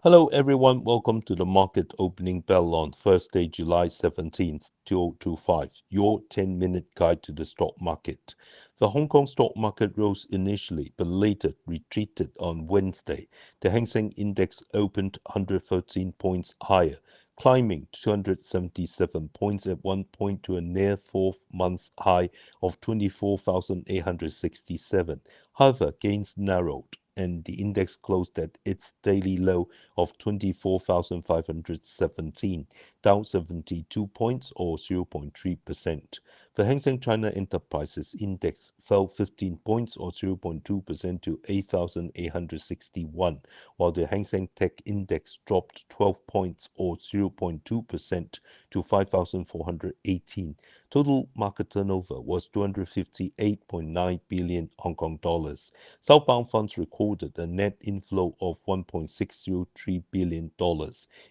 Hello, everyone. Welcome to the market opening bell on Thursday, July 17th, 2025, your 10-minute guide to the stock market. The Hong Kong stock market rose initially, but later retreated on Wednesday. The Hang Seng Index opened 113 points higher, climbing 277 points at one point to a near fourth-month high of 24,867. However, gains narrowed, and the index closed at its daily low of 24,517, down 72 points or 0.3%. The Hang Seng China Enterprises Index fell 15 points or 0.2% to 8,861, while the Hang Seng Tech Index dropped 12 points or 0.2% to 5,418. Total market turnover was 258.9 billion Hong Kong dollars. Southbound funds recorded a net inflow of $1.603 billion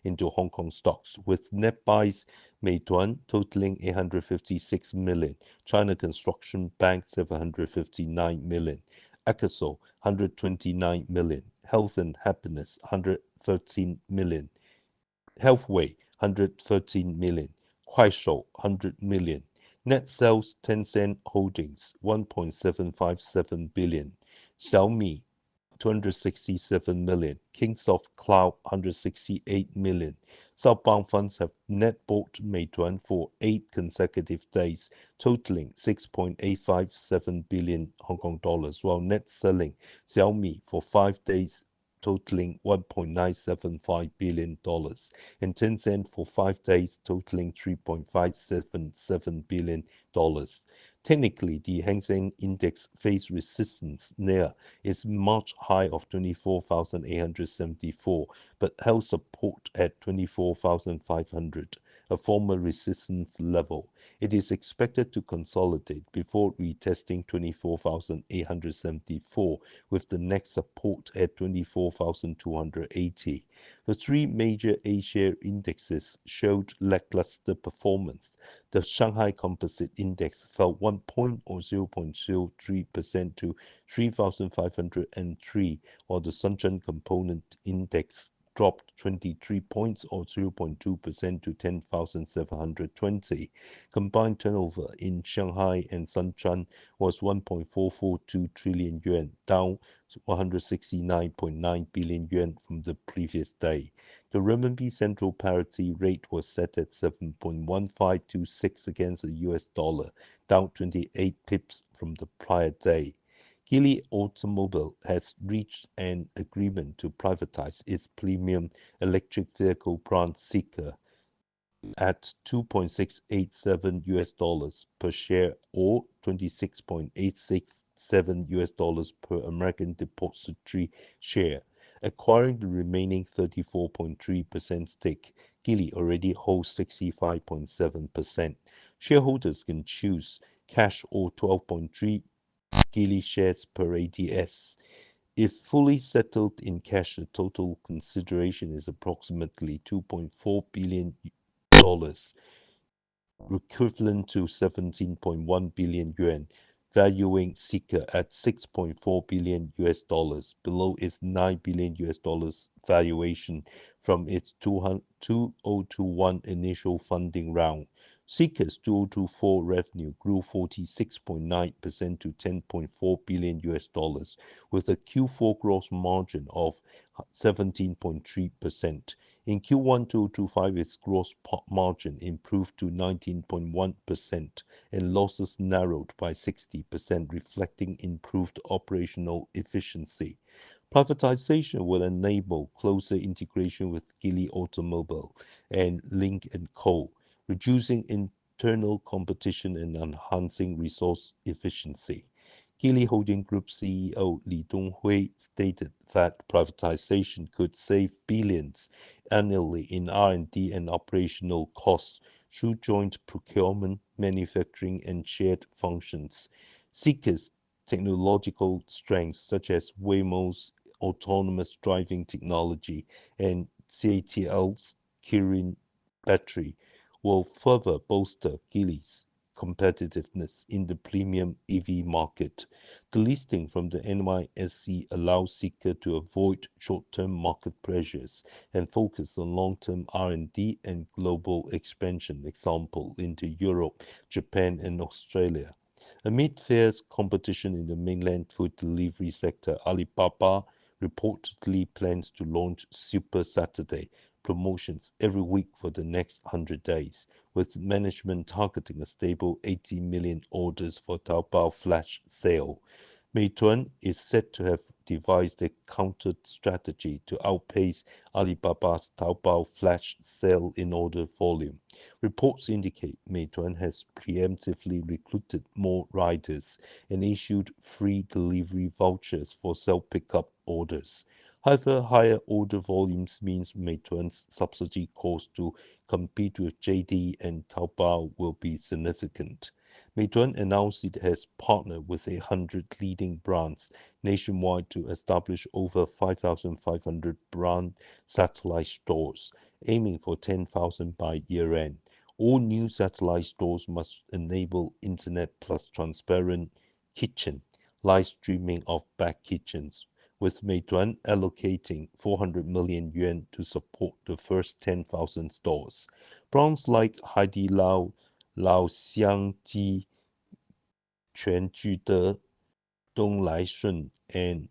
into Hong Kong stocks, with net buys Meituan totaling 856 million, China Construction Bank 759 million, Akasol 129 million, Health and Happiness 113 million, Healthway 113 million, Kuaishou 100 million. Net sales Tencent Holdings 1.757 billion, Xiaomi 267 million, Kingsoft Cloud 168 million. Southbound funds have net bought Meituan for 8 consecutive days, totaling 6.857 billion Hong Kong dollars, while net selling Xiaomi for 5 days, totaling $1.975 billion, and Tencent for 5 days, totaling $3.577 billion. Technically, the Hang Seng Index faced resistance near its March high of 24,874, but held support at 24,500, a former resistance level. It is expected to consolidate before retesting 24,874, with the next support at 24,280. The three major A-share indexes showed lackluster performance. The Shanghai Composite Index fell 1 point or 0.03% to 3,503, while the Shenzhen Component Index dropped 23 points or 0.2% to 10,720. Combined turnover in Shanghai and Shenzhen was 1.442 trillion yuan, down 169.9 billion yuan from the previous day. The renminbi central parity rate was set at 7.1526 against the US dollar, down 28 pips from the prior day. Geely Automobile has reached an agreement to privatize its premium electric vehicle brand Zeekr at 2.687 US dollars per share or 26.867 US dollars per American Depository share. Acquiring the remaining 34.3% stake, Geely already holds 65.7%. Shareholders can choose cash or 12.3 Geely shares per ADS. If fully settled in cash, the total consideration is approximately $2.4 billion, equivalent to 17.1 billion yuan, valuing Zeekr at 6.4 billion US dollars, below its 9 billion US dollars valuation from its 2021 initial funding round. Zeekr's 2024 revenue grew 46.9% to 10.4 billion US dollars, with a Q4 gross margin of 17.3%. In Q1 2025, its gross margin improved to 19.1% and losses narrowed by 60%, reflecting improved operational efficiency. Privatization will enable closer integration with Geely Automobile and Lynk & Co., reducing internal competition and enhancing resource efficiency. Geely Holding Group CEO Li Donghui stated that privatization could save billions annually in R&D and operational costs through joint procurement, manufacturing, and shared functions. Zeekr's technological strengths, such as Waymo's autonomous driving technology and CATL's Kirin battery, will further bolster Geely's competitiveness in the premium EV market. The listing from the NYSE allows seekers to avoid short-term market pressures and focus on long-term R&D and global expansion, example, into Europe, Japan, and Australia. Amid fierce competition in the mainland food delivery sector, Alibaba reportedly plans to launch Super Saturday promotions every week for the next 100 days, with management targeting a stable 80 million orders for Taobao flash sale. Meituan is said to have devised a counter strategy to outpace Alibaba's Taobao flash sale in order volume. Reports indicate Meituan has preemptively recruited more riders and issued free delivery vouchers for self-pickup orders. However, higher order volumes means Meituan's subsidy cost to compete with JD and Taobao will be significant. Meituan announced it has partnered with 100 leading brands nationwide to establish over 5,500 brand satellite stores, aiming for 10,000 by year-end. All new satellite stores must enable Internet plus transparent kitchen, live streaming of back kitchens, with Meituan allocating 400 million yuan to support the first 10,000 stores. Brands like Haidilao, Lao Xiang Ji, Quan Ju De, Dong Lai Shun, and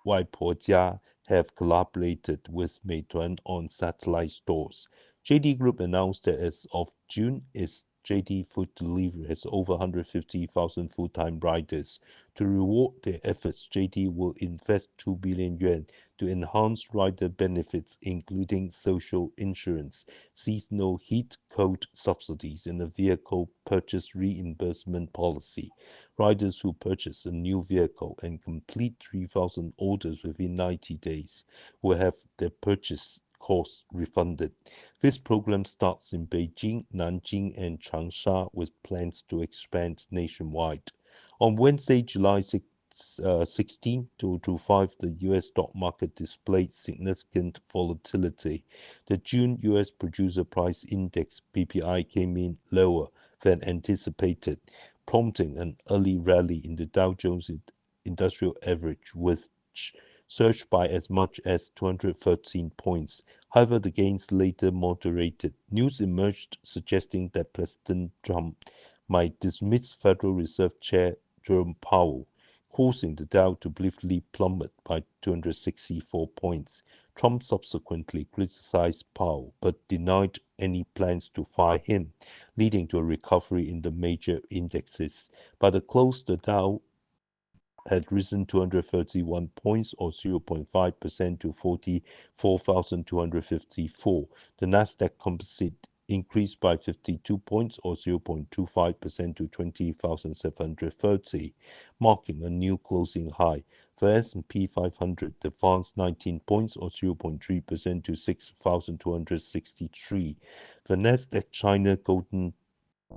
Wai Po Jia have collaborated with Meituan on satellite stores. JD Group announced that as of June, its JD Food Delivery has over 150,000 full-time riders. To reward their efforts, JD will invest 2 billion yuan to enhance rider benefits, including social insurance, seasonal heat code subsidies, and a vehicle purchase reimbursement policy. Riders who purchase a new vehicle and complete 3,000 orders within 90 days will have their purchase costs refunded. This program starts in Beijing, Nanjing, and Changsha with plans to expand nationwide. On Wednesday, July 16, 2025, the U.S. stock market displayed significant volatility. The June U.S. Producer Price Index (PPI) came in lower than anticipated, prompting an early rally in the Dow Jones Industrial Average, which surged by as much as 213 points. However, the gains later moderated. News emerged suggesting that President Trump might dismiss Federal Reserve Chair Jerome Powell, causing the Dow to briefly plummet by 264 points. Trump subsequently criticized Powell but denied any plans to fire him, leading to a recovery in the major indexes. By the close, the Dow had risen 231 points or 0.5% to 44,254. The Nasdaq Composite increased by 52 points or 0.25% to 20,730, marking a new closing high. For S&P 500, advanced 19 points or 0.3% to 6,263. The Nasdaq China Golden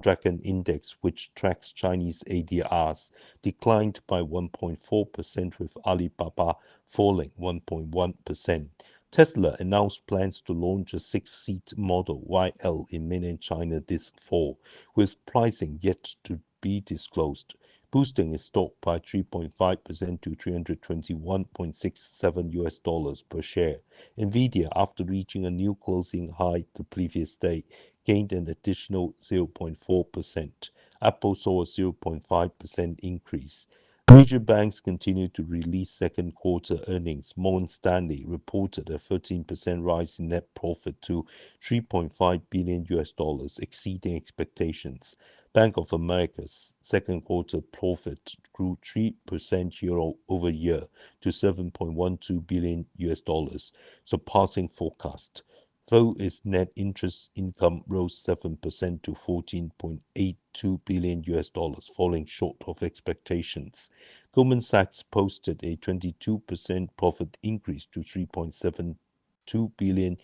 Dragon Index, which tracks Chinese ADRs, declined by 1.4%, with Alibaba falling 1.1%. Tesla announced plans to launch a six-seat Model YL in mainland China this fall, with pricing yet to be disclosed, boosting its stock by 3.5% to $321.67 per share. Nvidia, after reaching a new closing high the previous day, gained an additional 0.4%. Apple saw a 0.5% increase. Major banks continue to release second quarter earnings. Morgan Stanley reported a 13% rise in net profit to $3.5 billion, exceeding expectations. Bank of America's second quarter profit grew 3% year over year to $7.12 billion, surpassing forecast, though its net interest income rose 7% to $14.82 billion, falling short of expectations. Goldman Sachs posted a 22% profit increase to $3.72 billion,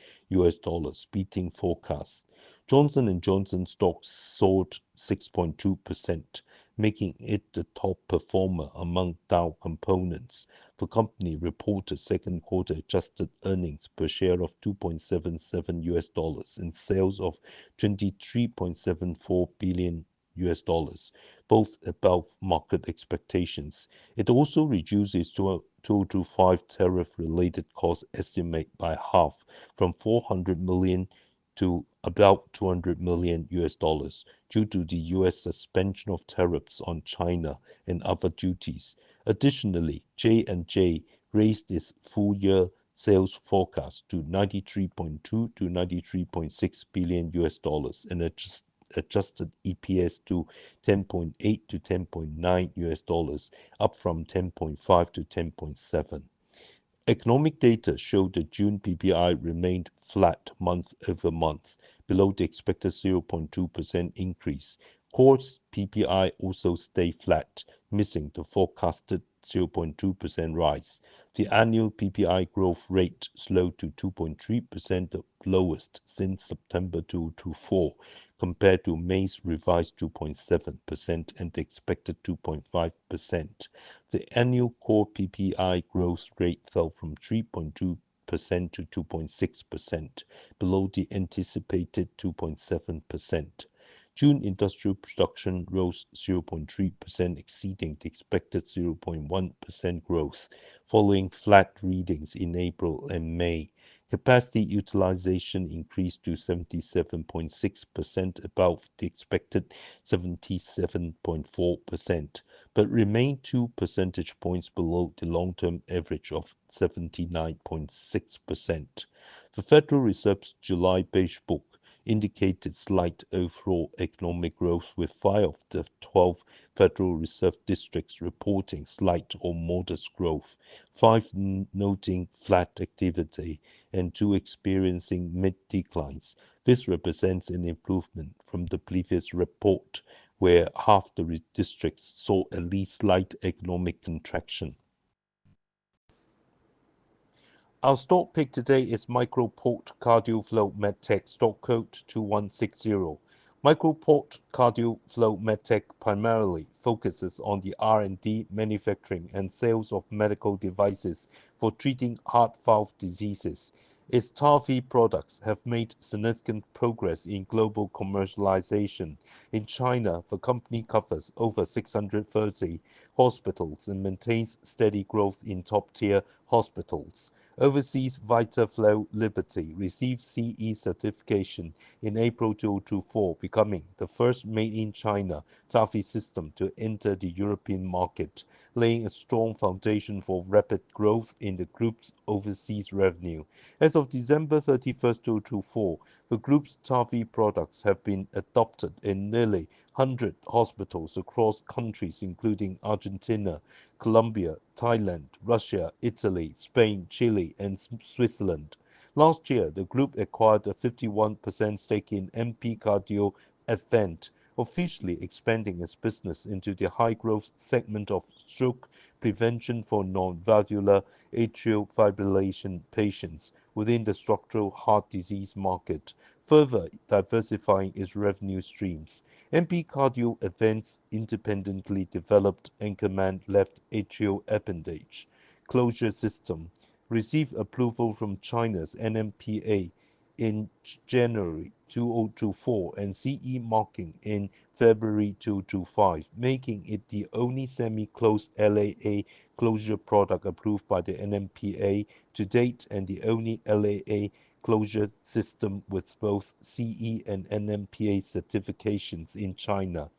beating forecasts. Johnson & Johnson stocks soared 6.2%, making it the top performer among Dow components. The company reported second quarter adjusted earnings per share of $2.77 and sales of $23.74 billion. US dollars, both above market expectations. It also reduced its 2025 tariff-related cost estimate by half, from 400 million to about 200 million US dollars, due to the US suspension of tariffs on China and other duties. Additionally, J&J raised its full-year sales forecast to 93.2 to 93.6 billion US dollars and adjusted EPS to 10.8 to 10.9 US dollars, up from 10.5 to 10.7. Economic data showed the June PPI remained flat month-over-month, below the expected 0.2% increase. Core's PPI also stayed flat, missing the forecasted 0.2% rise. The annual PPI growth rate slowed to 2.3%, the lowest since September 2024, compared to May's revised 2.7% and the expected 2.5%. The annual core PPI growth rate fell from 3.2% to 2.6%, below the anticipated 2.7%. June industrial production rose 0.3%, exceeding the expected 0.1% growth, following flat readings in April and May. Capacity utilization increased to 77.6%, above the expected 77.4%, but remained 2 percentage points below the long-term average of 79.6%. The Federal Reserve's July Beige Book indicated slight overall economic growth, with 5 of the 12 Federal Reserve districts reporting slight or modest growth, 5 noting flat activity, and 2 experiencing mid-declines. This represents an improvement from the previous report, where half the districts saw at least slight economic contraction. Our stock pick today is MicroPort CardioFlow Medtech, stock code 2160. MicroPort CardioFlow Medtech primarily focuses on the R&D, manufacturing, and sales of medical devices for treating heart valve diseases. Its TAVI products have made significant progress in global commercialization. In China, the company covers over 630 hospitals and maintains steady growth in top-tier hospitals. Overseas, VitaFlow Liberty received CE certification in April 2024, becoming the first made-in-China TAVI system to enter the European market, laying a strong foundation for rapid growth in the group's overseas revenue. As of December 31, 2024, the group's TAVI products have been adopted in nearly 100 hospitals across countries including Argentina, Colombia, Thailand, Russia, Italy, Spain, Chile, and Switzerland. Last year, the group acquired a 51% stake in MP Cardio Advent, officially expanding its business into the high-growth segment of stroke prevention for non-valvular atrial fibrillation patients within the structural heart disease market, further diversifying its revenue streams. MP Cardio Advent's independently developed Anchorman left atrial appendage closure system received approval from China's NMPA in January 2024 and CE marking in February 2025, making it the only semi-closed LAA closure product approved by the NMPA to date and the only LAA closure system with both CE and NMPA certifications in China.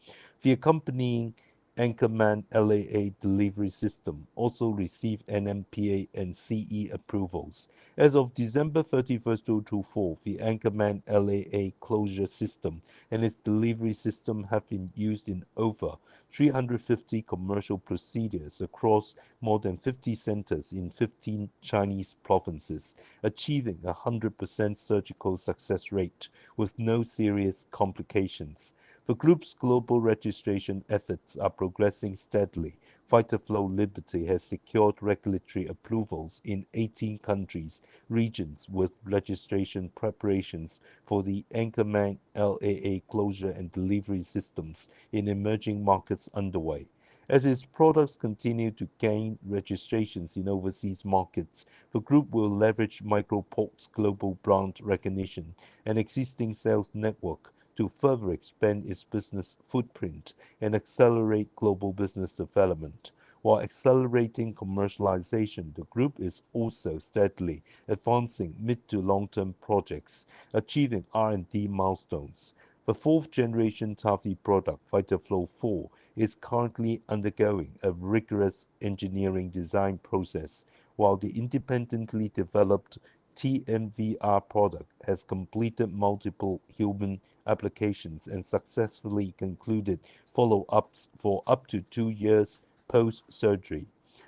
The accompanying Anchorman LAA delivery system also received NMPA and CE approvals. As of December 31, 2024, the Anchorman LAA closure system and its delivery system have been used in over 350 commercial procedures across more than 50 centers in 15 Chinese provinces, achieving a 100% surgical success rate with no serious complications. The group's global registration efforts are progressing steadily. VitaFlow Liberty has secured regulatory approvals in 18 countries, regions with registration preparations for the Anchorman LAA closure and delivery systems in emerging markets underway. As its products continue to gain registrations in overseas markets, the group will leverage MicroPort's global brand recognition and existing sales network to further expand its business footprint and accelerate global business development. While accelerating commercialization, the group is also steadily advancing mid to long-term projects, achieving R&D milestones. The fourth generation TAFE product, VitaFlow 4, is currently undergoing a rigorous engineering design process, while the independently developed TMVR product has completed multiple human applications and successfully concluded follow-ups for up to 2 years post-surgery.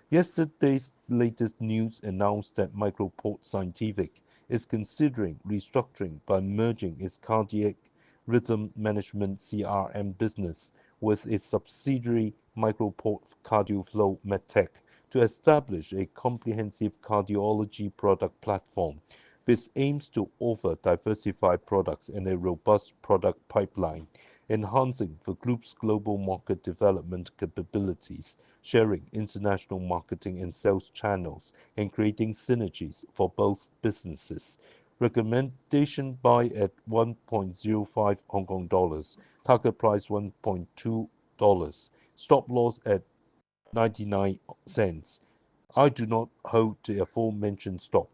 Yesterday's latest news announced that MicroPort Scientific is considering restructuring by merging its cardiac rhythm management CRM business with its subsidiary MicroPort CardioFlow Medtech to establish a comprehensive cardiology product platform. This aims to offer diversified products and a robust product pipeline, enhancing the group's global market development capabilities, sharing international marketing and sales channels, and creating synergies for both businesses. Recommendation buy at 1.05 Hong Kong dollars, target price $1.2, stop loss at 99 cents. I do not hold the aforementioned stock.